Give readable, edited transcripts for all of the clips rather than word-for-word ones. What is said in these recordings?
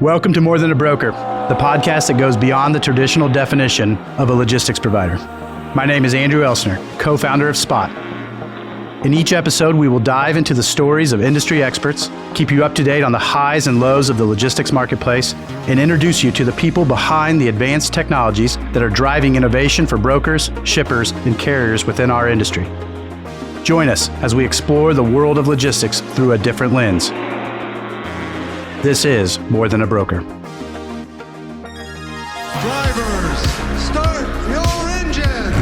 Welcome to More Than a Broker, the podcast that goes beyond the traditional definition of a logistics provider. My name is Andrew Elsener, co-founder of Spot. In each episode, we will dive into the stories of industry experts, keep you up to date on the highs and lows of the logistics marketplace, and introduce you to the people behind the advanced technologies that are driving innovation for brokers, shippers, and carriers within our industry. Join us as we explore the world of logistics through a different lens. This is More Than a Broker. Drivers, start your engine!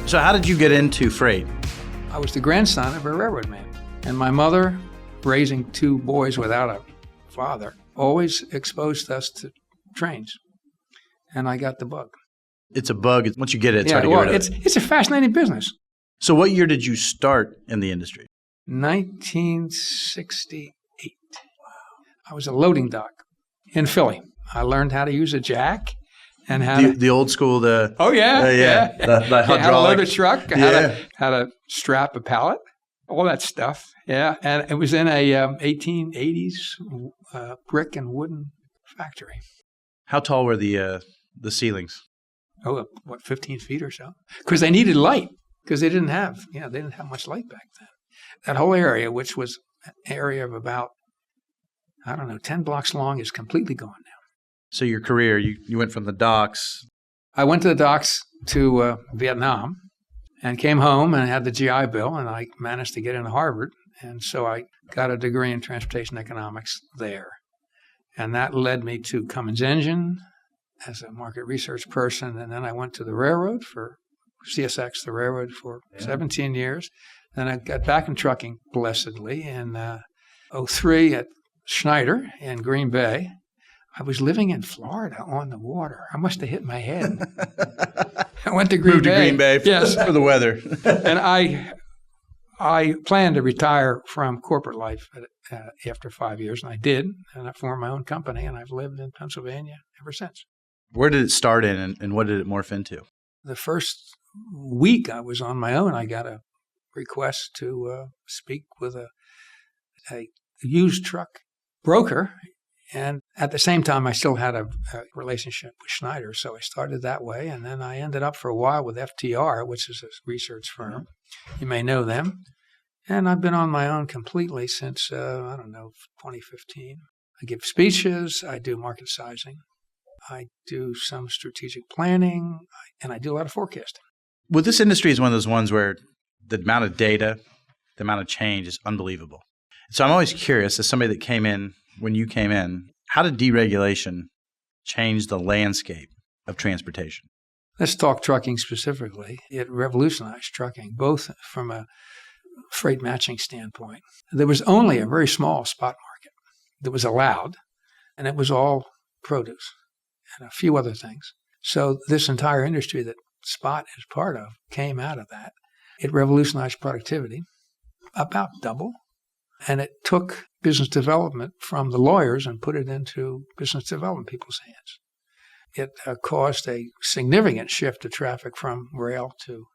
So how did you get into freight? I was the grandson of a railroad man, and my mother, raising two boys without a father, always exposed us to trains, and I got the bug. It's a bug. Once you get it, it's hard to get rid of it. It's a fascinating business. So what year did you start in the industry? 1968. I was a loading dock in Philly. I learned how to use a jack and how the old school, The hydraulic. how to load a truck, how to strap a pallet, all that stuff. Yeah, and it was in a 1880s brick and wooden factory. How tall were the ceilings? 15 feet or so? Because they needed light, because they didn't have much light back then. That whole area, which was an area of about, 10 blocks long, is completely gone now. So your career, you went from the docks. I went to the docks to Vietnam and came home and had the GI Bill, and I managed to get into Harvard. And so I got a degree in transportation economics there. And that led me to Cummins Engine as a market research person. And then I went to the railroad for CSX, the railroad, for 17 years. Then I got back in trucking, blessedly, in 2003 at Schneider in Green Bay. I was living in Florida on the water. I must have hit my head. I went to Green Bay. Yes. For the weather. And I planned to retire from corporate life after 5 years, and I did. And I formed my own company, and I've lived in Pennsylvania ever since. Where did it start in, and what did it morph into? The first week I was on my own, I got a request to speak with a used truck broker. And at the same time, I still had a relationship with Schneider, so I started that way. And then I ended up for a while with FTR, which is a research firm. You may know them. And I've been on my own completely since, 2015. I give speeches. I do market sizing. I do some strategic planning. And I do a lot of forecasting. Well, this industry is one of those ones where the amount of data, the amount of change is unbelievable. So I'm always curious, as somebody that came in, when you came in, how did deregulation change the landscape of transportation? Let's talk trucking specifically. It revolutionized trucking, both from a freight matching standpoint. There was only a very small spot market that was allowed, and it was all produce and a few other things. So this entire industry that Spot is part of came out of that. It revolutionized productivity, about double. And it took business development from the lawyers and put it into business development people's hands. It caused a significant shift of traffic from rail to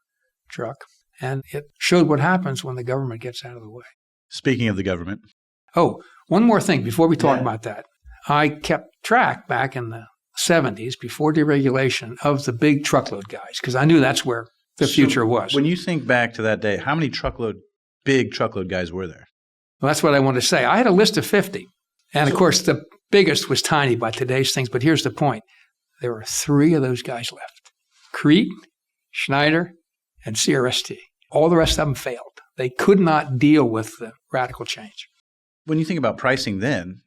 truck. And it showed what happens when the government gets out of the way. Speaking of the government. Oh, one more thing before we talk about that. I kept track back in the 70s, before deregulation, of the big truckload guys, because I knew that's where the future was. When you think back to that day, how many big truckload guys were there? Well, that's what I wanted to say. I had a list of 50. And, of course, the biggest was tiny by today's things. But here's the point. There were 3 of those guys left. Crete, Schneider, and CRST. All the rest of them failed. They could not deal with the radical change. When you think about pricing then,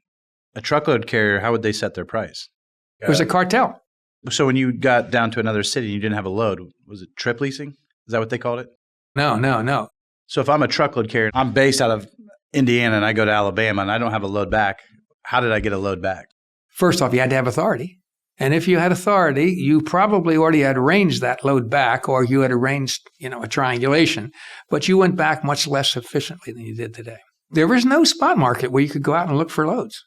a truckload carrier, how would they set their price? It was a cartel. So when you got down to another city and you didn't have a load, was it trip leasing? Is that what they called it? No. So if I'm a truckload carrier, I'm based out of Indiana and I go to Alabama and I don't have a load back, how did I get a load back? First off, you had to have authority. And if you had authority, you probably already had arranged that load back, or you had arranged, a triangulation, but you went back much less efficiently than you did today. There was no spot market where you could go out and look for loads.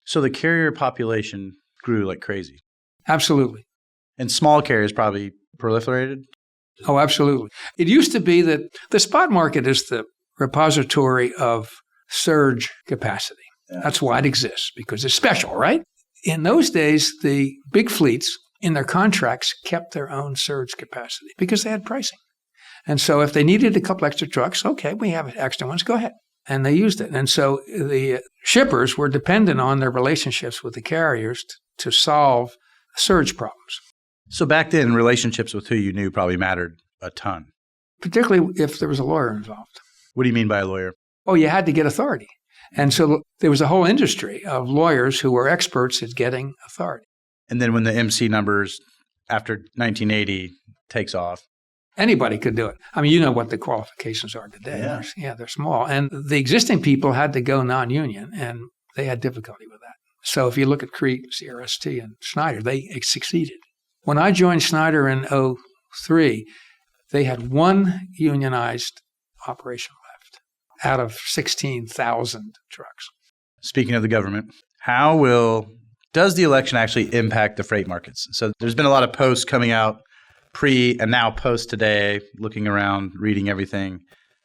So the carrier population grew like crazy. Absolutely. And small carriers probably proliferated? Oh, absolutely. It used to be that the spot market is the repository of surge capacity. Yeah. That's why it exists, because it's special, right? In those days, the big fleets in their contracts kept their own surge capacity because they had pricing. And so if they needed a couple extra trucks, okay, we have extra ones, go ahead. And they used it. And so the shippers were dependent on their relationships with the carriers to solve surge problems. So back then, relationships with who you knew probably mattered a ton. Particularly if there was a lawyer involved. What do you mean by a lawyer? Oh, you had to get authority. And so there was a whole industry of lawyers who were experts at getting authority. And then when the MC numbers after 1980 takes off. Anybody could do it. I mean, you know what the qualifications are today. Yeah. They're small. And the existing people had to go non-union, and they had difficulty with that. So if you look at Crete, CRST, and Schneider, they succeeded. When I joined Schneider in 2003, they had one unionized operation left out of 16,000 trucks. Speaking of the government, does the election actually impact the freight markets? So there's been a lot of posts coming out pre and now post today, looking around, reading everything.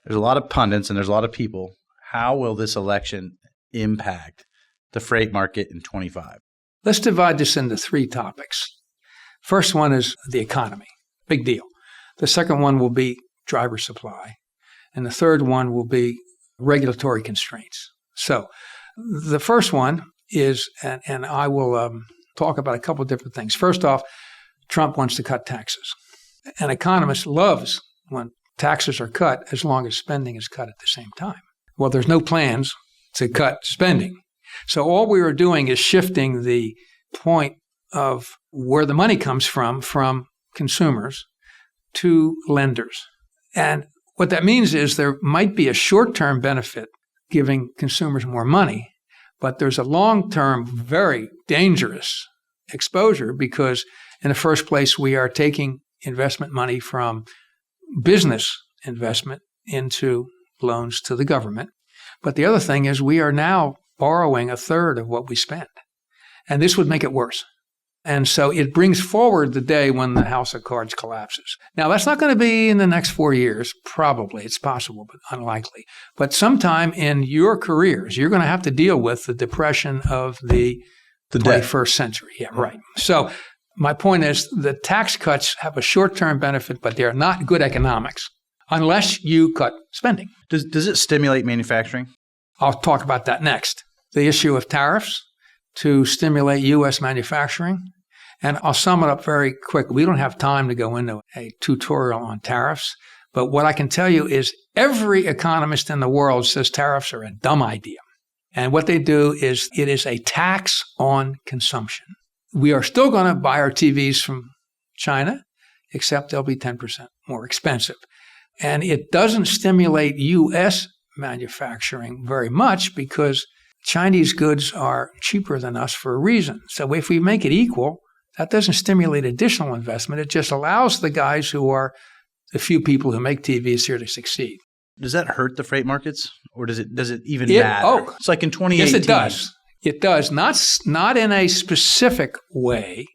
There's a lot of pundits and there's a lot of people. How will this election impact the freight market in 25? Let's divide this into three topics. First one is the economy. Big deal. The second one will be driver supply. And the third one will be regulatory constraints. So the first one is, and I will talk about a couple of different things. First off, Trump wants to cut taxes. An economist loves when taxes are cut as long as spending is cut at the same time. Well, there's no plans to cut spending. So all we are doing is shifting the point of where the money comes from consumers to lenders. And what that means is there might be a short-term benefit giving consumers more money, but there's a long-term, very dangerous exposure because in the first place, we are taking investment money from business investment into loans to the government. But the other thing is we are now borrowing a third of what we spend. And this would make it worse. And so it brings forward the day when the house of cards collapses. Now, that's not going to be in the next 4 years, probably. It's possible, but unlikely. But sometime in your careers, you're going to have to deal with the depression of the 21st century. Yeah, right. So my point is the tax cuts have a short-term benefit, but they're not good economics unless you cut spending. Does it stimulate manufacturing? I'll talk about that next. The issue of tariffs to stimulate U.S. manufacturing. And I'll sum it up very quick. We don't have time to go into a tutorial on tariffs, but what I can tell you is every economist in the world says tariffs are a dumb idea. And what they do is it is a tax on consumption. We are still going to buy our TVs from China, except they'll be 10% more expensive. And it doesn't stimulate U.S. manufacturing very much because Chinese goods are cheaper than us for a reason. So if we make it equal, that doesn't stimulate additional investment. It just allows the guys who are the few people who make TVs here to succeed. Does that hurt the freight markets, or does it even matter? Oh, it's like in 2018. Yes, it does. It does. Not in a specific way.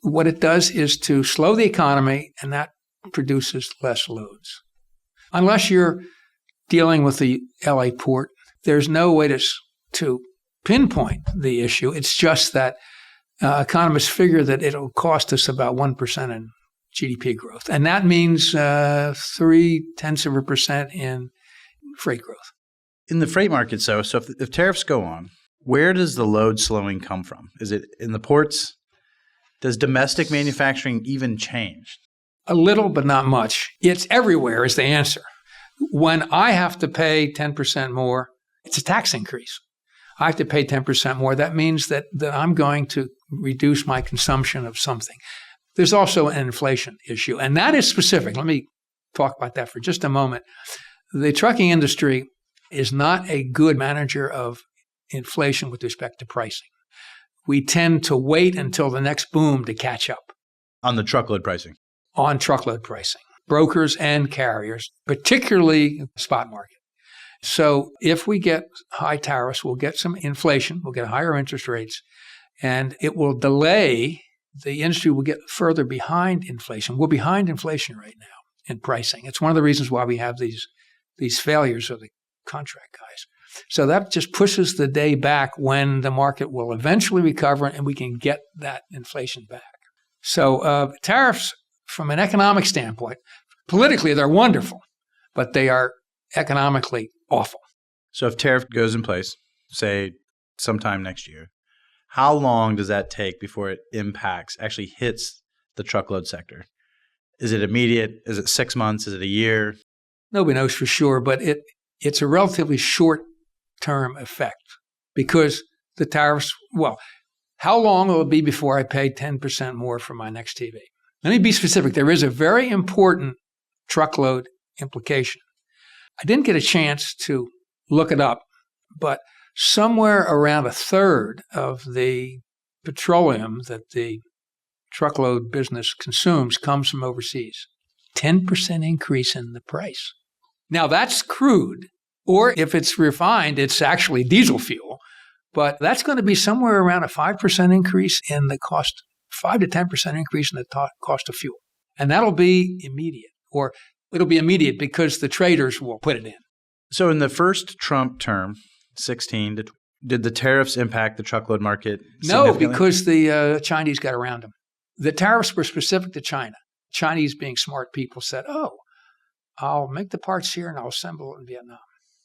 What it does is to slow the economy, and that produces less loads. Unless you're dealing with the LA port, there's no way to pinpoint the issue. It's just that economists figure that it'll cost us about 1% in GDP growth. And that means 0.3% in freight growth. In the freight market, so if tariffs go on, where does the load slowing come from? Is it in the ports? Does domestic manufacturing even change? A little, but not much. It's everywhere is the answer. When I have to pay 10% more, it's a tax increase. I have to pay 10% more. That means that I'm going to reduce my consumption of something. There's also an inflation issue, and that is specific. Let me talk about that for just a moment. The trucking industry is not a good manager of inflation with respect to pricing. We tend to wait until the next boom to catch up. On the truckload pricing? On truckload pricing. Brokers and carriers, particularly spot market. So if we get high tariffs, we'll get some inflation, we'll get higher interest rates, and it will delay, the industry will get further behind inflation. We're behind inflation right now in pricing. It's one of the reasons why we have these failures of the contract guys. So that just pushes the day back when the market will eventually recover and we can get that inflation back. So tariffs, from an economic standpoint, politically they're wonderful, but they are economically awful. So if tariff goes in place, say sometime next year, how long does that take before it actually hits the truckload sector? Is it immediate? Is it 6 months? Is it a year? Nobody knows for sure, but it's a relatively short-term effect because the tariffs, well, how long will it be before I pay 10% more for my next TV? Let me be specific. There is a very important truckload implication. I didn't get a chance to look it up, but somewhere around a third of the petroleum that the truckload business consumes comes from overseas. 10% increase in the price. Now that's crude, or if it's refined, it's actually diesel fuel, but that's going to be somewhere around a 5% increase in the cost, 5 to 10% increase in the cost of fuel. And that'll be immediate, or it'll be immediate because the traders will put it in. So in the first Trump term, 16, did the tariffs impact the truckload market? No, because the Chinese got around them. The tariffs were specific to China. Chinese, being smart people, said, oh, I'll make the parts here and I'll assemble it in Vietnam.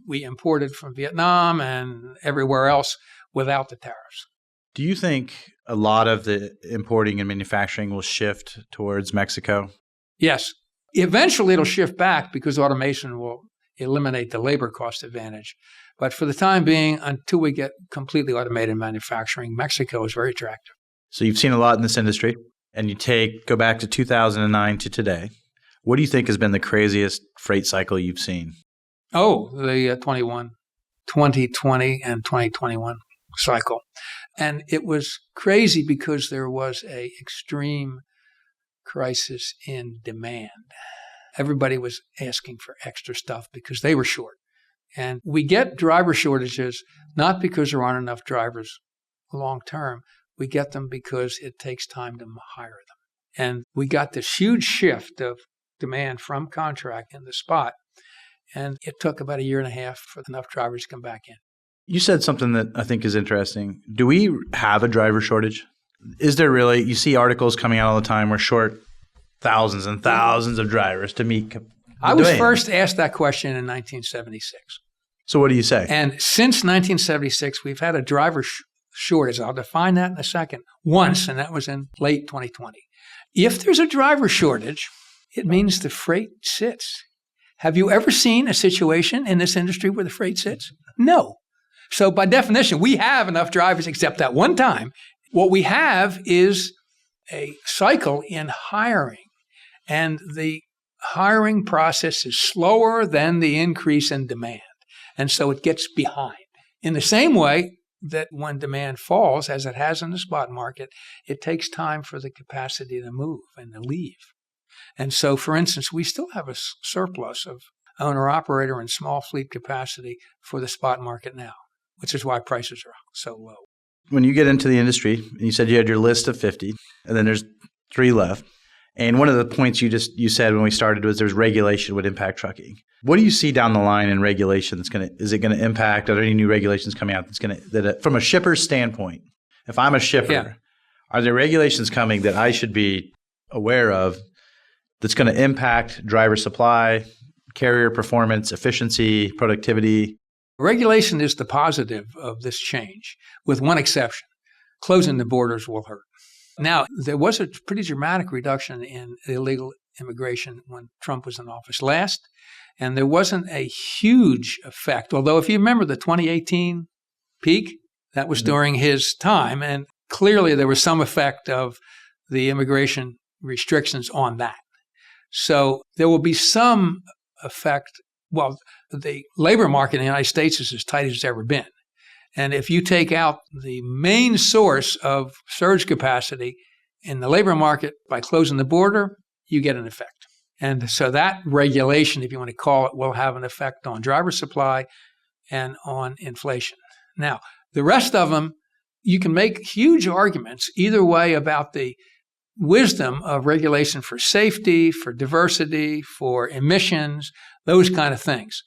We imported from Vietnam and everywhere else without the tariffs. Do you think a lot of the importing and manufacturing will shift towards Mexico? Yes. Eventually it'll shift back because automation will eliminate the labor cost advantage. But for the time being, until we get completely automated manufacturing, Mexico is very attractive. So you've seen a lot in this industry, and go back to 2009 to today. What do you think has been the craziest freight cycle you've seen? Oh, the 2020 and 2021 cycle. And it was crazy because there was an extreme crisis in demand. Everybody was asking for extra stuff because they were short. And we get driver shortages not because there aren't enough drivers long term. We get them because it takes time to hire them. And we got this huge shift of demand from contract in the spot. And it took about a year and a half for enough drivers to come back in. You said something that I think is interesting. Do we have a driver shortage? Is there really? You see articles coming out all the time. We're short thousands and thousands of drivers to meet. I was first asked that question in 1976. So what do you say? And since 1976, we've had a driver shortage. I'll define that in a second. Once, and that was in late 2020. If there's a driver shortage, it means the freight sits. Have you ever seen a situation in this industry where the freight sits? No. So by definition, we have enough drivers except that one time. What we have is a cycle in hiring. And the hiring process is slower than the increase in demand. And so it gets behind. In the same way that when demand falls, as it has in the spot market, it takes time for the capacity to move and to leave. And so, for instance, we still have a surplus of owner-operator and small fleet capacity for the spot market now, which is why prices are so low. When you get into the industry, you said you had your list of 50, and then there's 3 left. And one of the points you said when we started was there's regulation would impact trucking. What do you see down the line in regulation is it going to impact? Are there any new regulations coming out from a shipper's standpoint? If I'm a shipper, Are there regulations coming that I should be aware of that's going to impact driver supply, carrier performance, efficiency, productivity? Regulation is the positive of this change, with one exception. Closing the borders will hurt. Now, there was a pretty dramatic reduction in illegal immigration when Trump was in office last, and there wasn't a huge effect. Although if you remember the 2018 peak, that was during his time, and clearly there was some effect of the immigration restrictions on that. So there will be some effect. Well, the labor market in the United States is as tight as it's ever been. And if you take out the main source of surge capacity in the labor market by closing the border, you get an effect. And so that regulation, if you want to call it, will have an effect on driver supply and on inflation. Now, the rest of them, you can make huge arguments either way about the wisdom of regulation for safety, for diversity, for emissions, those kind of things.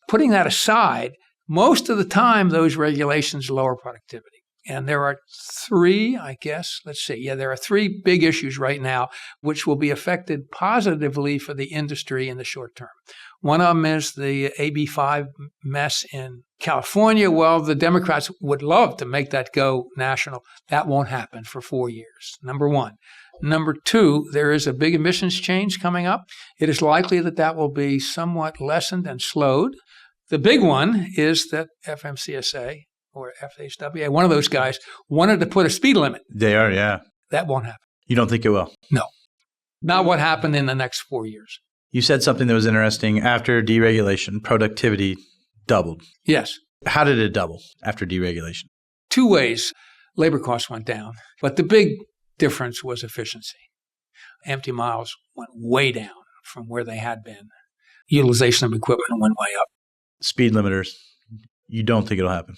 Putting that aside, most of the time, those regulations lower productivity. And there are three, I guess, there are three big issues right now which will be affected positively for the industry in the short term. One of them is the AB5 mess in California. Well, the Democrats would love to make that go national. That won't happen for 4 years, number one. Number two, there is a big emissions change coming up. It is likely that that will be somewhat lessened and slowed. The big one is that FMCSA or FHWA, one of those guys, wanted to put a speed limit. They are, yeah. That won't happen. You don't think it will? No. Not what happened in the next 4 years. You said something that was interesting. After deregulation, productivity doubled. Yes. How did it double after deregulation? Two ways. Labor costs went down, but the big difference was efficiency. Empty miles went way down from where they had been. Utilization of equipment went way up. Speed limiters, you don't think it'll happen?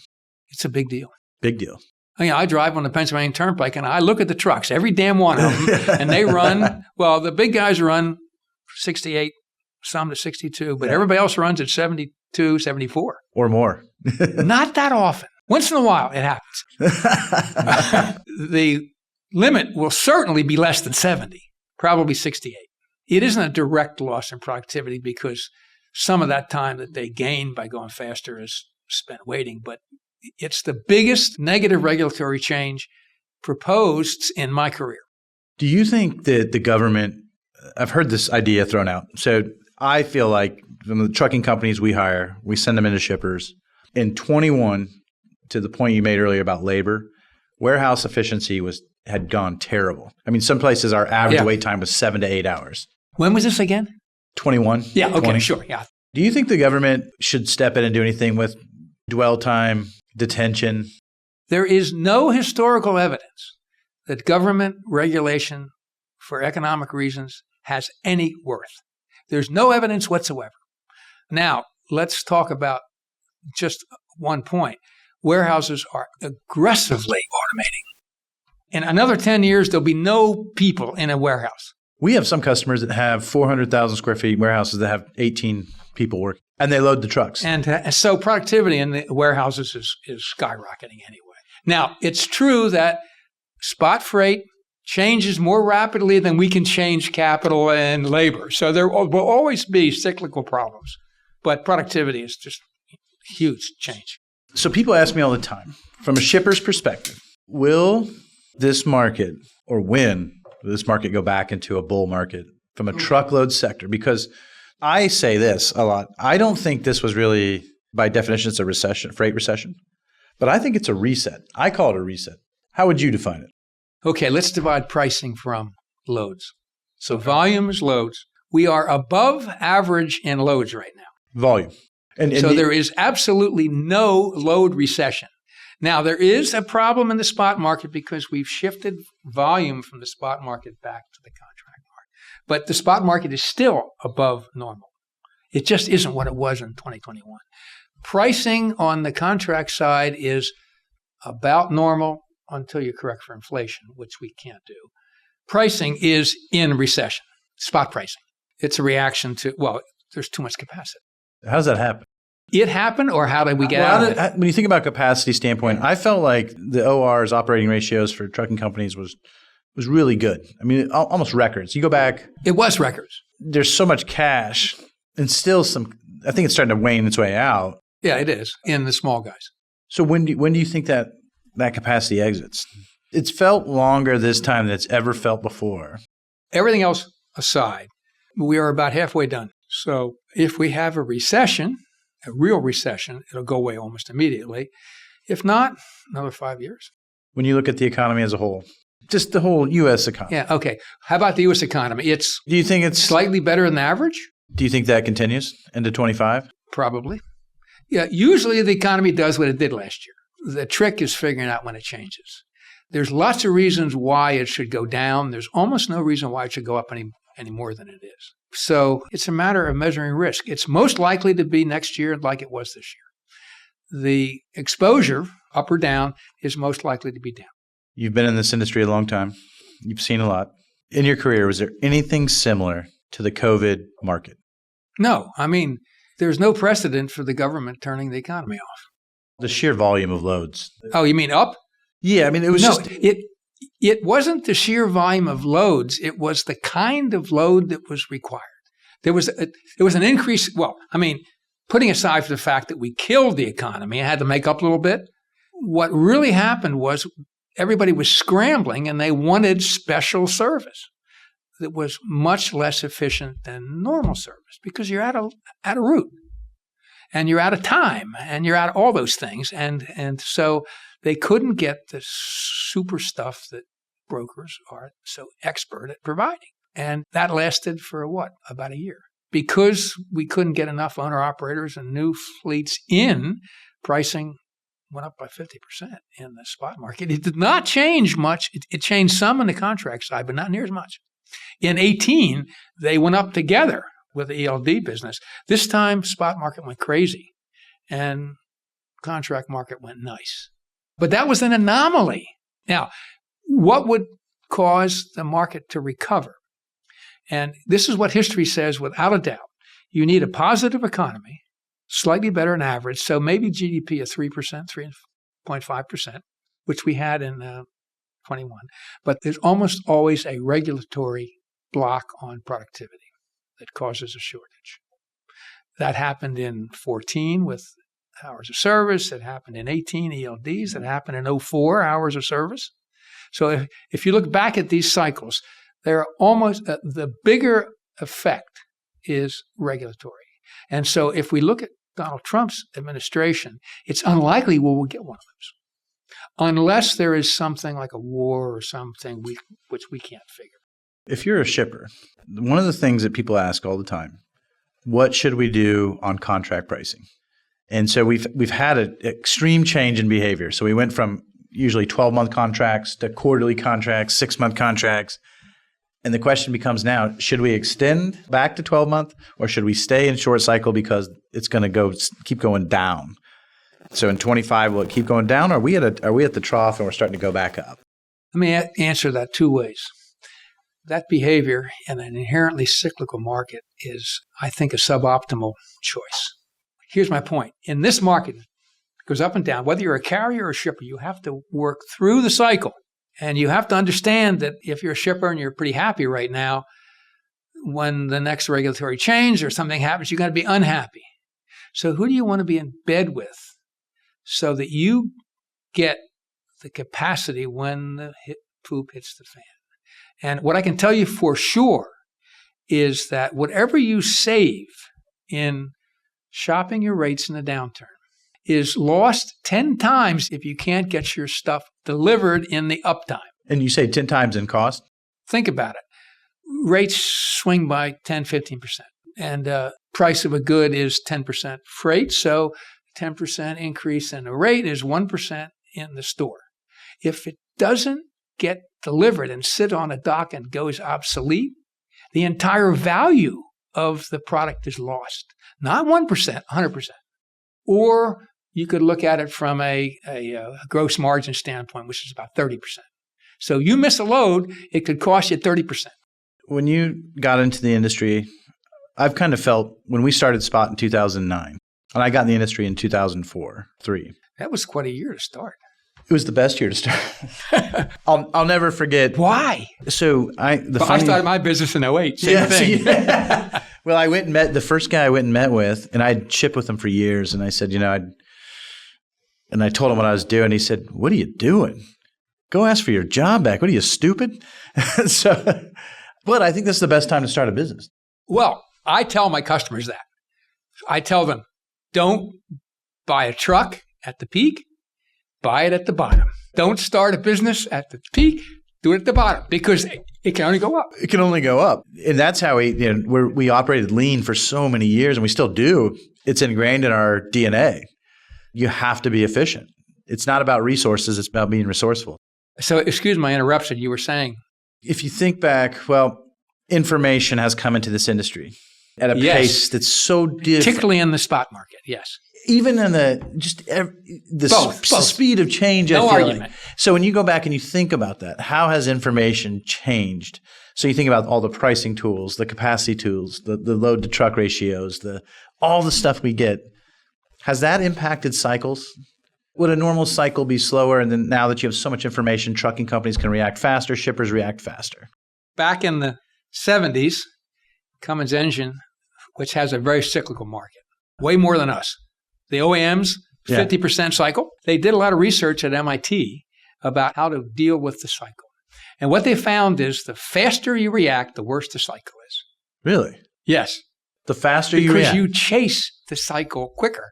It's a big deal. Big deal. I drive on the Pennsylvania Turnpike and I look at the trucks, every damn one of them, and they run, well, the big guys run 68, some to 62, but everybody else runs at 72, 74. Or more. Not that often. Once in a while, it happens. The limit will certainly be less than 70, probably 68. It isn't a direct loss in productivity because some of that time that they gain by going faster is spent waiting, but it's the biggest negative regulatory change proposed in my career. Do you think that the government, I've heard this idea thrown out. So I feel like from the trucking companies we hire, we send them into shippers. In 21, to the point you made earlier about labor, warehouse efficiency had gone terrible. I mean, some places our average wait time was 7 to 8 hours. When was this again? 21. Yeah, okay, 20. sure, yeah. Do you think the government should step in and do anything with dwell time, detention? There is no historical evidence that government regulation for economic reasons has any worth. There's no evidence whatsoever. Now, let's talk about just one point. Warehouses are aggressively automating. In another 10 years, there'll be no people in a warehouse. We have some customers that have 400,000 square feet warehouses that have 18 people working, and they load the trucks. And so productivity in the warehouses is skyrocketing anyway. Now, it's true that spot freight changes more rapidly than we can change capital and labor. So there will always be cyclical problems, but productivity is just huge change. So people ask me all the time, from a shipper's perspective, will this market, or when will this market go back into a bull market from a truckload sector? Because I say this a lot. I don't think this was really, by definition, it's a recession, freight recession, but I think it's a reset. I call it a reset. How would you define it? Okay, let's divide pricing from loads. So volume is loads. We are above average in loads right now. Volume. And so there is absolutely no load recession. Now, there is a problem in the spot market because we've shifted volume from the spot market back to the contract market. But the spot market is still above normal. It just isn't what it was in 2021. Pricing on the contract side is about normal until you correct for inflation, which we can't do. Pricing is in recession, spot pricing. It's a reaction to, well, there's too much capacity. How does that happen? It happened, or how did we get out of it? When you think about capacity standpoint, I felt like the OR's operating ratios for trucking companies was really good. I mean, almost records. You go back. It was records. There's so much cash and still I think it's starting to wane its way out. Yeah, it is in the small guys. So when do you think that capacity exits? It's felt longer this time than it's ever felt before. Everything else aside, we are about halfway done. So if we have a recession, a real recession, it'll go away almost immediately. If not, another 5 years. When you look at the economy as a whole, just the whole U.S. economy. Yeah, okay. How about the U.S. economy? Do you think it's slightly better than average? Do you think that continues into 25? Probably. Yeah, usually the economy does what it did last year. The trick is figuring out when it changes. There's lots of reasons why it should go down. There's almost no reason why it should go up any more than it is. So it's a matter of measuring risk. It's most likely to be next year like it was this year. The exposure, up or down, is most likely to be down. You've been in this industry a long time. You've seen a lot. In your career, was there anything similar to the COVID market? No. I mean, there's no precedent for the government turning the economy off. The sheer volume of loads. Oh, you mean up? Yeah, I mean, it was No, just... it wasn't the sheer volume of loads. It was the kind of load that was required. There was an increase. Well, I mean, putting aside for the fact that we killed the economy, I had to make up a little bit. What really happened was everybody was scrambling and they wanted special service that was much less efficient than normal service because you're out of route and you're out of time and you're out of all those things. And so they couldn't get the super stuff that brokers are so expert at providing. And that lasted for about a year. Because we couldn't get enough owner-operators and new fleets in, pricing went up by 50% in the spot market. It did not change much. It changed some on the contract side, but not near as much. In 2018, they went up together with the ELD business. This time, spot market went crazy, and contract market went nice. But that was an anomaly. Now, what would cause the market to recover? And this is what history says without a doubt. You need a positive economy, slightly better than average, so maybe GDP of 3%, 3.5%, which we had in 21. But there's almost always a regulatory block on productivity that causes a shortage. That happened in 14 with hours of service. It happened in 18 ELDs. It happened in 04 hours of service. So if you look back at these cycles, they're almost the bigger effect is regulatory. And so if we look at Donald Trump's administration, it's unlikely we'll get one of those unless there is something like a war or something which we can't figure. If you're a shipper, one of the things that people ask all the time, what should we do on contract pricing? And so we've had an extreme change in behavior. So we went from usually 12-month contracts to quarterly contracts, 6-month contracts. And the question becomes now, should we extend back to 12-month or should we stay in short cycle because it's going to keep going down? So in 25, will it keep going down? Or are we at the trough and we're starting to go back up? Let me answer that two ways. That behavior in an inherently cyclical market is, I think, a suboptimal choice. Here's my point. In this market, it goes up and down. Whether you're a carrier or a shipper, you have to work through the cycle. And you have to understand that if you're a shipper and you're pretty happy right now, when the next regulatory change or something happens, you're going to be unhappy. So who do you want to be in bed with so that you get the capacity when the poop hits the fan? And what I can tell you for sure is that whatever you save in shopping your rates in a downturn is lost 10 times if you can't get your stuff delivered in the uptime. And you say 10 times in cost? Think about it. Rates swing by 10, 15%. And price of a good is 10% freight. So 10% increase in the rate is 1% in the store. If it doesn't get delivered and sit on a dock and goes obsolete, the entire value of the product is lost. Not 1%, 100%. Or you could look at it from a gross margin standpoint, which is about 30%. So you miss a load, it could cost you 30%. When you got into the industry, I've kind of felt when we started Spot in 2009, and I got in the industry in 2004, 3. That was quite a year to start. It was the best year to start. I'll never forget. Why? So I started my business in 08. Same thing. Yeah. Well, I went and met the first guy I went and met with, and I'd shipped with him for years. And I said, and I told him what I was doing. He said, "What are you doing? Go ask for your job back. What are you, stupid?" But I think this is the best time to start a business. Well, I tell my customers that. I tell them, don't buy a truck at the peak. Buy it at the bottom. Don't start a business at the peak. Do it at the bottom because it can only go up. It can only go up. And that's how we operated lean for so many years, and we still do. It's ingrained in our DNA. You have to be efficient. It's not about resources. It's about being resourceful. So excuse my interruption. You were saying? If you think back, well, information has come into this industry at a pace that's so different. Particularly in the spot market, yes. Even in the Both. speed of change. No I feel argument. like. So when you go back and you think about that, how has information changed? So you think about all the pricing tools, the capacity tools, the load to truck ratios, all the stuff we get. Has that impacted cycles? Would a normal cycle be slower? And then now that you have so much information, trucking companies can react faster, shippers react faster. Back in the 70s, Cummins engine, which has a very cyclical market, way more than us. The OEMs, 50% cycle. They did a lot of research at MIT about how to deal with the cycle. And what they found is the faster you react, the worse the cycle is. Really? Yes. The faster you react. Because you chase the cycle quicker.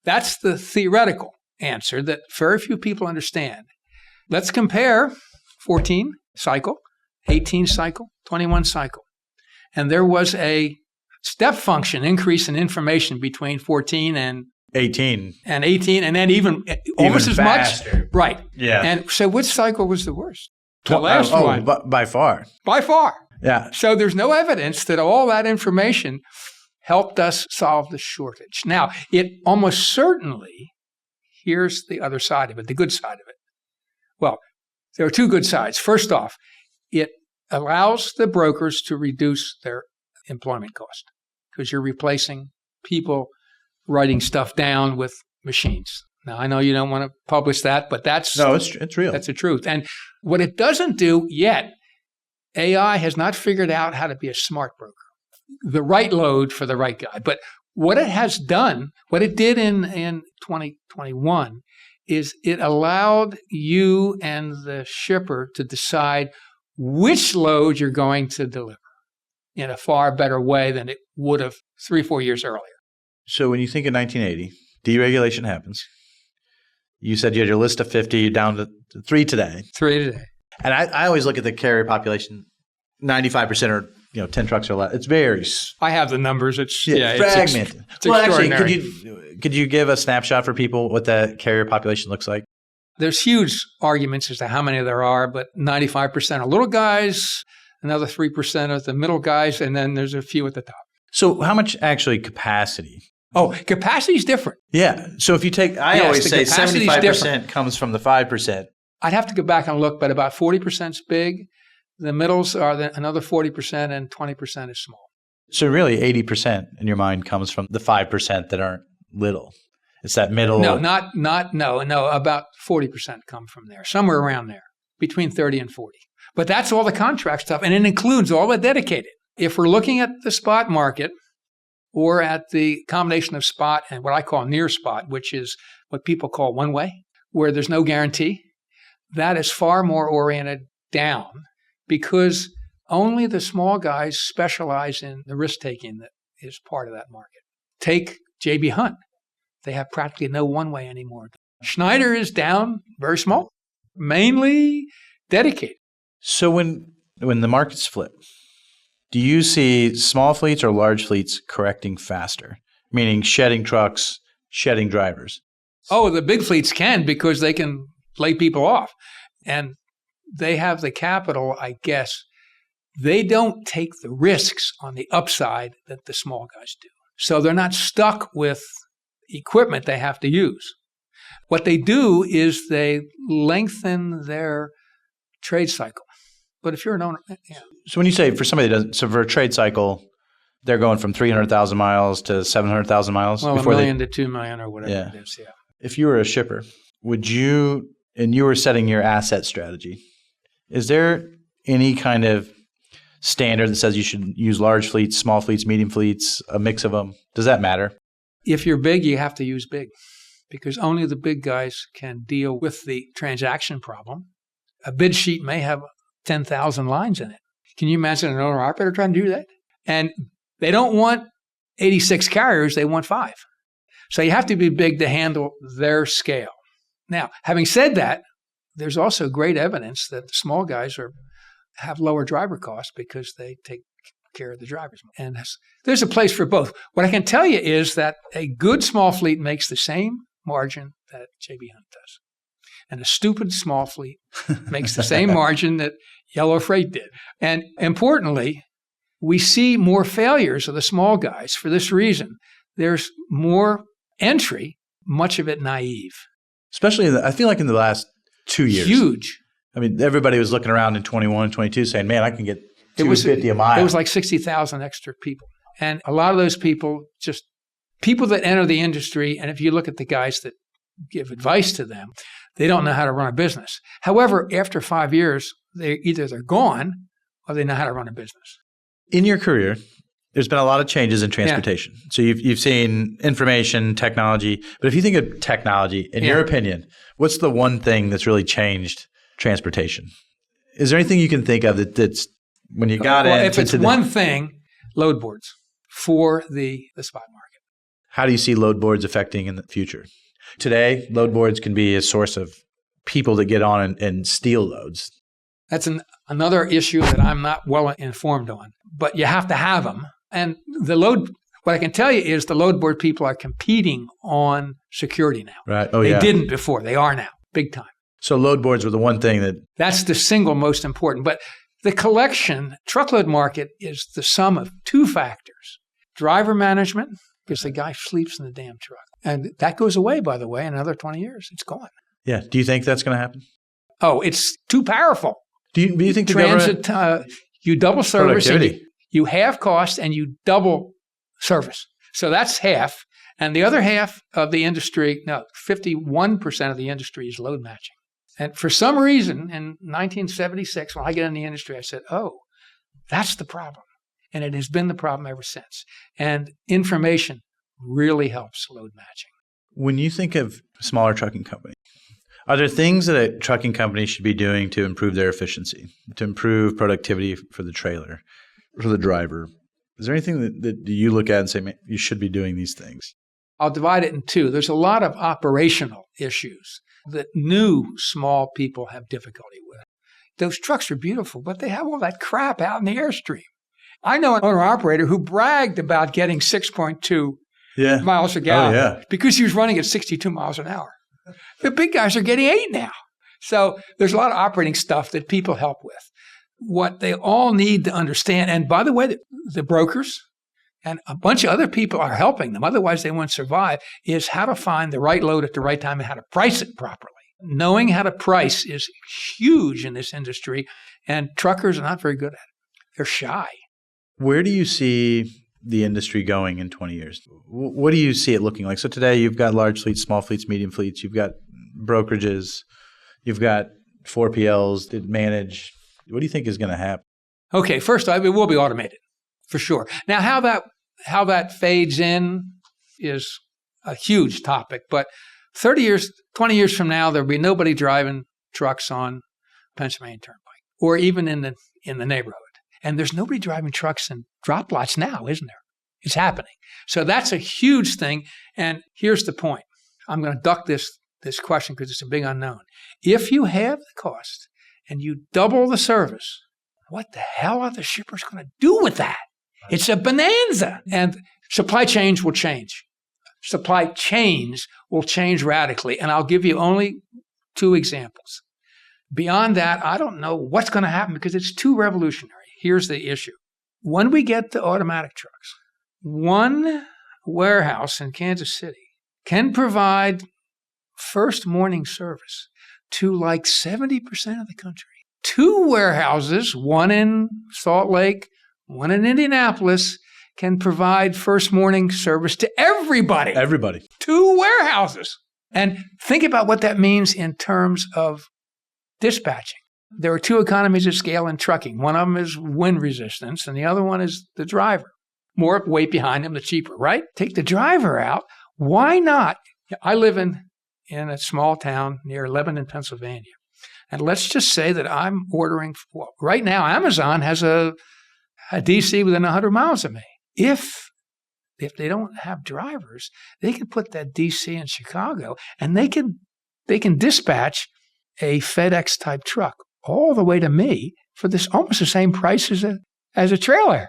That's the theoretical answer that very few people understand. Let's compare 14 cycle, 18 cycle, 21 cycle. And there was a step function increase in information between 14 and 18. And 18, and then even almost as faster. much. Right. Yeah. And so which cycle was the worst? The last one. By far. By far. Yeah. So there's no evidence that all that information helped us solve the shortage. Now, it almost certainly, here's the other side of it, the good side of it. Well, there are two good sides. First off, it allows the brokers to reduce their employment cost because you're replacing people writing stuff down with machines. Now, I know you don't want to publish that, but that's it's real. That's the truth. And what it doesn't do yet, AI has not figured out how to be a smart broker, the right load for the right guy. But what it has done, what it did in 2021, is it allowed you and the shipper to decide which load you're going to deliver in a far better way than it would have 3-4 years earlier. So when you think of 1980, deregulation happens. You said you had your list of 50, you're down to 3 today. 3 today. And I always look at the carrier population, 95% are 10 trucks or less. It's very I have the numbers. It's fragmented. It's extraordinary. Actually, could you give a snapshot for people what that carrier population looks like? There's huge arguments as to how many there are, but 95% are little guys, another 3% are the middle guys, and then there's a few at the top. So how much actually capacity? Oh, capacity is different. Yeah. So if you take, I always say capacity 75% comes from the 5%. I'd have to go back and look, but about 40% is big. The middles are another 40%, and 20% is small. So really 80% in your mind comes from the 5% that aren't little. It's that middle. No, about 40% come from there, somewhere around there, between 30 and 40. But that's all the contract stuff, and it includes all the dedicated. If we're looking at the spot market or at the combination of spot and what I call near spot, which is what people call one way, where there's no guarantee, that is far more oriented down because only the small guys specialize in the risk-taking that is part of that market. Take J.B. Hunt. They have practically no one-way anymore. Schneider is down, very small, mainly dedicated. So when the markets flip, do you see small fleets or large fleets correcting faster, meaning shedding trucks, shedding drivers? Oh, the big fleets can because they can lay people off. And they have the capital, I guess. They don't take the risks on the upside that the small guys do. So they're not stuck with equipment they have to use. What they do is they lengthen their trade cycle. But if you're an owner, yeah. So when you say for somebody that doesn't, so for a trade cycle, they're going from 300,000 miles to 700,000 miles? Well, before 1 million to 2 million or whatever it is, yeah. If you were a shipper, would you, and you were setting your asset strategy, is there any kind of standard that says you should use large fleets, small fleets, medium fleets, a mix of them? Does that matter? If you're big, you have to use big because only the big guys can deal with the transaction problem. A bid sheet may have 10,000 lines in it. Can you imagine an owner-operator trying to do that? And they don't want 86 carriers, they want 5. So you have to be big to handle their scale. Now, having said that, there's also great evidence that the small guys have lower driver costs because they take care of the drivers. And there's a place for both. What I can tell you is that a good small fleet makes the same margin that J.B. Hunt does. And a stupid small fleet makes the same margin that Yellow Freight did. And importantly, We see more failures of the small guys for this reason. There's more entry, much of it naive. Especially, I feel like in the last 2 years. Huge. I mean, everybody was looking around in 21 and 22 saying, man, I can get $250 a mile. It was like 60,000 extra people. And a lot of those people, just people that enter the industry, and if you look at the guys that give advice to them, they don't know how to run a business. However, after 5 years, they're gone or they know how to run a business. In your career, there's been a lot of changes in transportation. Yeah. So you've seen information, technology. But if you think of technology, in your opinion, what's the one thing that's really changed transportation? Is there anything you can think of that's when you got in? If it's one thing, load boards for the spot market. How do you see load boards affecting in the future? Today, load boards can be a source of people that get on and steal loads. That's another issue that I'm not well informed on. But you have to have them. And what I can tell you is the load board people are competing on security now. Right. They didn't before. They are now, big time. So load boards were the one thing that's the single most important. But the truckload market is the sum of two factors. Driver management, because the guy sleeps in the damn truck. And that goes away, by the way, in another 20 years. It's gone. Yeah. Do you think that's going to happen? Oh, it's too powerful. Do you think transit, you double service, and you halve cost, and you double service. So that's half. And the other half of the industry, 51% of the industry is load matching. And for some reason, in 1976, when I get in the industry, I said, oh, that's the problem. And it has been the problem ever since. And information really helps load matching. When you think of smaller trucking companies, are there things that a trucking company should be doing to improve their efficiency, to improve productivity for the trailer, for the driver? Is there anything that you look at and say, man, you should be doing these things? I'll divide it in two. There's a lot of operational issues that new small people have difficulty with. Those trucks are beautiful, but they have all that crap out in the airstream. I know an owner-operator who bragged about getting 6.2 miles a gallon because he was running at 62 miles an hour. The big guys are getting 8 now. So there's a lot of operating stuff that people help with. What they all need to understand, and by the way, the brokers and a bunch of other people are helping them, otherwise they won't survive, is how to find the right load at the right time and how to price it properly. Knowing how to price is huge in this industry, and truckers are not very good at it. They're shy. Where do you see the industry going in 20 years? What do you see it looking like? So today you've got large fleets, small fleets, medium fleets. You've got brokerages. You've got 4PLs that manage. What do you think is going to happen? Okay, first, it will be automated for sure. Now, how that fades in is a huge topic. But 30 years, 20 years from now, there'll be nobody driving trucks on Pennsylvania Turnpike or even in the neighborhood. And there's nobody driving trucks in drop lots now, isn't there? It's happening. So that's a huge thing. And here's the point. I'm going to duck this question because it's a big unknown. If you have the cost and you double the service, what the hell are the shippers going to do with that? It's a bonanza. And supply chains will change. Supply chains will change radically. And I'll give you only 2 examples. Beyond that, I don't know what's going to happen because it's too revolutionary. Here's the issue. When we get to automatic trucks, one warehouse in Kansas City can provide first morning service to like 70% of the country. 2 warehouses, one in Salt Lake, one in Indianapolis, can provide first morning service to everybody. Everybody. 2 warehouses. And think about what that means in terms of dispatching. There are 2 economies of scale in trucking. One of them is wind resistance, and the other one is the driver. More weight behind him, the cheaper, right? Take the driver out. Why not? I live in a small town near Lebanon, Pennsylvania. And let's just say that I'm ordering, right now Amazon has a DC within 100 miles of me. If they don't have drivers, they can put that DC in Chicago, and they can dispatch a FedEx type truck all the way to me for this almost the same price as a trailer.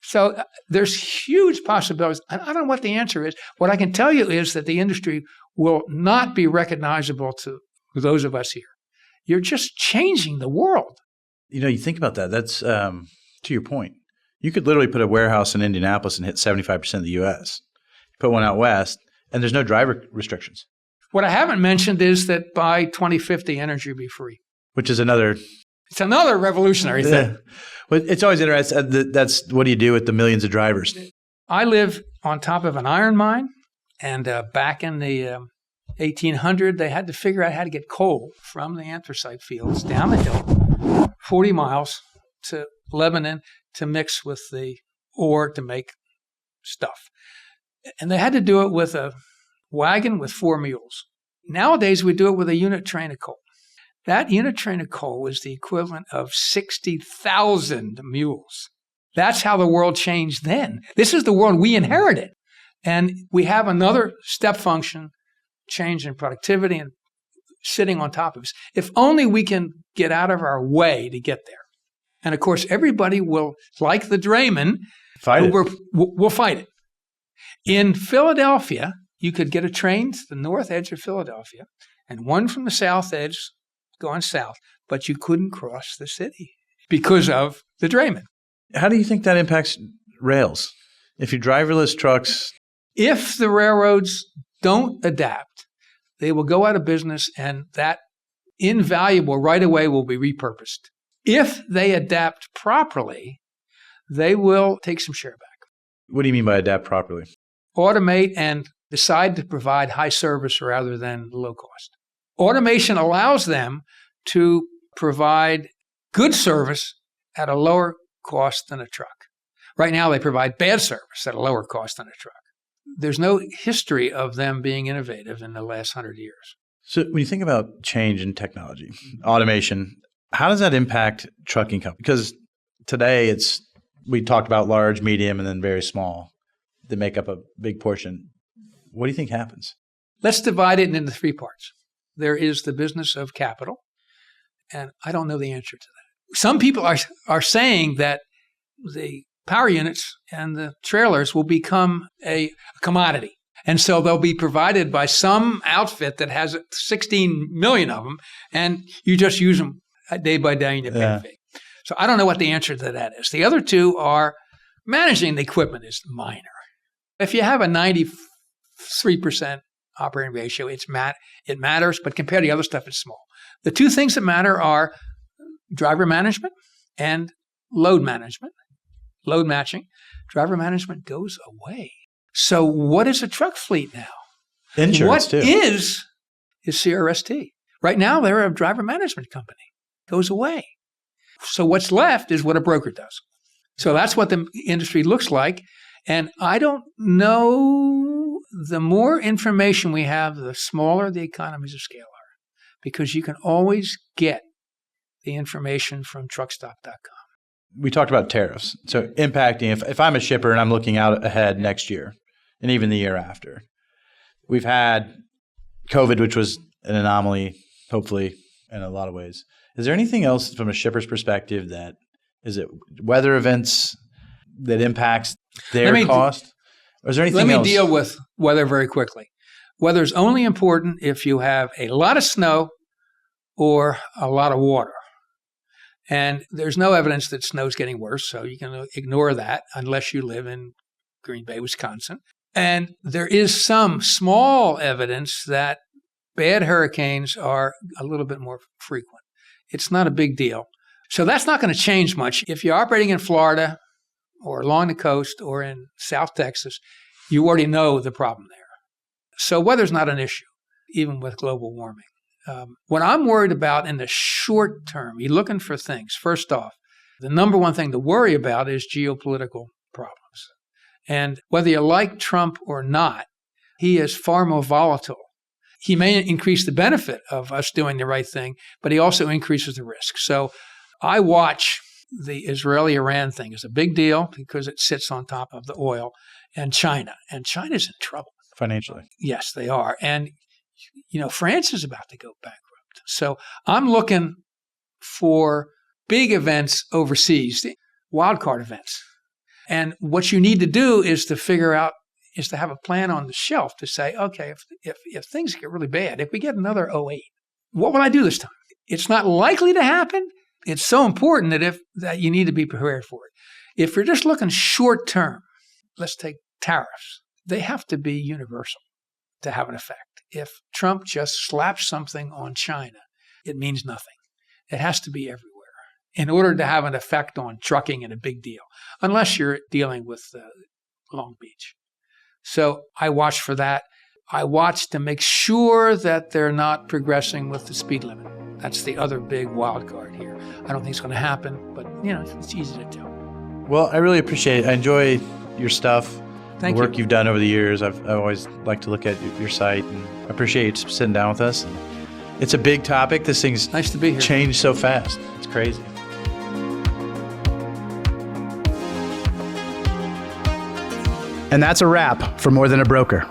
So there's huge possibilities. I don't know what the answer is. What I can tell you is that the industry will not be recognizable to those of us here. You're just changing the world. You think about that. That's to your point. You could literally put a warehouse in Indianapolis and hit 75% of the U.S. Put one out west, and there's no driver restrictions. What I haven't mentioned is that by 2050, energy will be free. Which is another... It's another revolutionary thing. Well, it's always interesting. That's what do you do with the millions of drivers? I live on top of an iron mine, and back in the 1800, they had to figure out how to get coal from the anthracite fields down the hill, 40 miles to Lebanon to mix with the ore to make stuff. And they had to do it with a wagon with 4 mules. Nowadays, we do it with a unit train of coal. That unit train of coal was the equivalent of 60,000 mules. That's how the world changed then. This is the world we inherited. And we have another step function change in productivity and sitting on top of us. If only we can get out of our way to get there. And of course, everybody will, like the drayman, we'll fight it. In Philadelphia, you could get a train to the north edge of Philadelphia and one from the south edge going south, but you couldn't cross the city because of the drayman. How do you think that impacts rails? If you driverless trucks... If the railroads don't adapt, they will go out of business, and that invaluable right-of-way will be repurposed. If they adapt properly, they will take some share back. What do you mean by adapt properly? Automate and decide to provide high service rather than low cost. Automation allows them to provide good service at a lower cost than a truck. Right now, they provide bad service at a lower cost than a truck. There's no history of them being innovative in the last 100 years. So when you think about change in technology, automation, how does that impact trucking companies? Because today we talked about large, medium, and then very small that make up a big portion. What do you think happens? Let's divide it into 3 parts. There is the business of capital, and I don't know the answer to that. Some people are saying that the power units and the trailers will become a commodity. And so they'll be provided by some outfit that has 16 million of them, and you just use them day by day and you pay a fee. So I don't know what the answer to that is. The other 2 are managing the equipment is minor. If you have a 93% operating ratio, it matters, but compared to the other stuff, it's small. The 2 things that matter are driver management and load management. Load matching. Driver management goes away. So what is a truck fleet now? Insurance, what too. is CRST. Right now, they're a driver management company. Goes away. So what's left is what a broker does. So that's what the industry looks like. And I don't know, the more information we have, the smaller the economies of scale are, because you can always get the information from truckstop.com. We talked about tariffs. So impacting, if I'm a shipper and I'm looking out ahead next year and even the year after, we've had COVID, which was an anomaly, hopefully, in a lot of ways. Is there anything else from a shipper's perspective is it weather events that impacts their cost? Or is there anything else? Let me deal with weather very quickly. Weather is only important if you have a lot of snow or a lot of water. And there's no evidence that snow's getting worse, so you can ignore that unless you live in Green Bay, Wisconsin. And there is some small evidence that bad hurricanes are a little bit more frequent. It's not a big deal. So that's not going to change much. If you're operating in Florida or along the coast or in South Texas, you already know the problem there. So weather's not an issue, even with global warming. What I'm worried about in the short term, you're looking for things. First off, the number one thing to worry about is geopolitical problems. And whether you like Trump or not, he is far more volatile. He may increase the benefit of us doing the right thing, but he also increases the risk. So I watch the Israeli-Iran thing as a big deal because it sits on top of the oil and China. And China's in trouble. Financially. Yes, they are. And France is about to go bankrupt. So I'm looking for big events overseas, wildcard events. And what you need to do is to have a plan on the shelf to say, okay, if things get really bad, if we get another 2008, what will I do this time? It's not likely to happen. It's so important that you need to be prepared for it. If you're just looking short term, let's take tariffs. They have to be universal to have an effect. If Trump just slaps something on China, it means nothing. It has to be everywhere in order to have an effect on trucking and a big deal, unless you're dealing with Long Beach. So I watch for that. I watch to make sure that they're not progressing with the speed limit. That's the other big wild card here. I don't think it's going to happen, but it's easy to tell. Well, I really appreciate it. I enjoy your stuff, Thank the work you. you've done over the years. I've always liked to look at your site, and I appreciate you sitting down with us. It's a big topic. This thing's Nice to be here. changed so fast. It's crazy. And that's a wrap for More Than a Broker.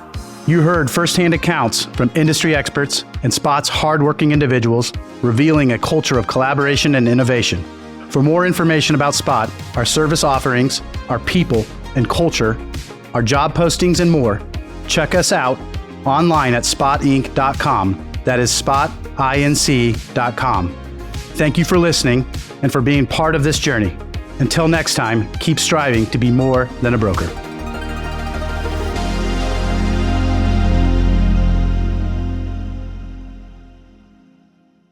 You heard firsthand accounts from industry experts and Spot's hardworking individuals, revealing a culture of collaboration and innovation. For more information about Spot, our service offerings, our people and culture, our job postings, and more, check us out online at spotinc.com. That is spotinc.com. Thank you for listening and for being part of this journey. Until next time, keep striving to be more than a broker.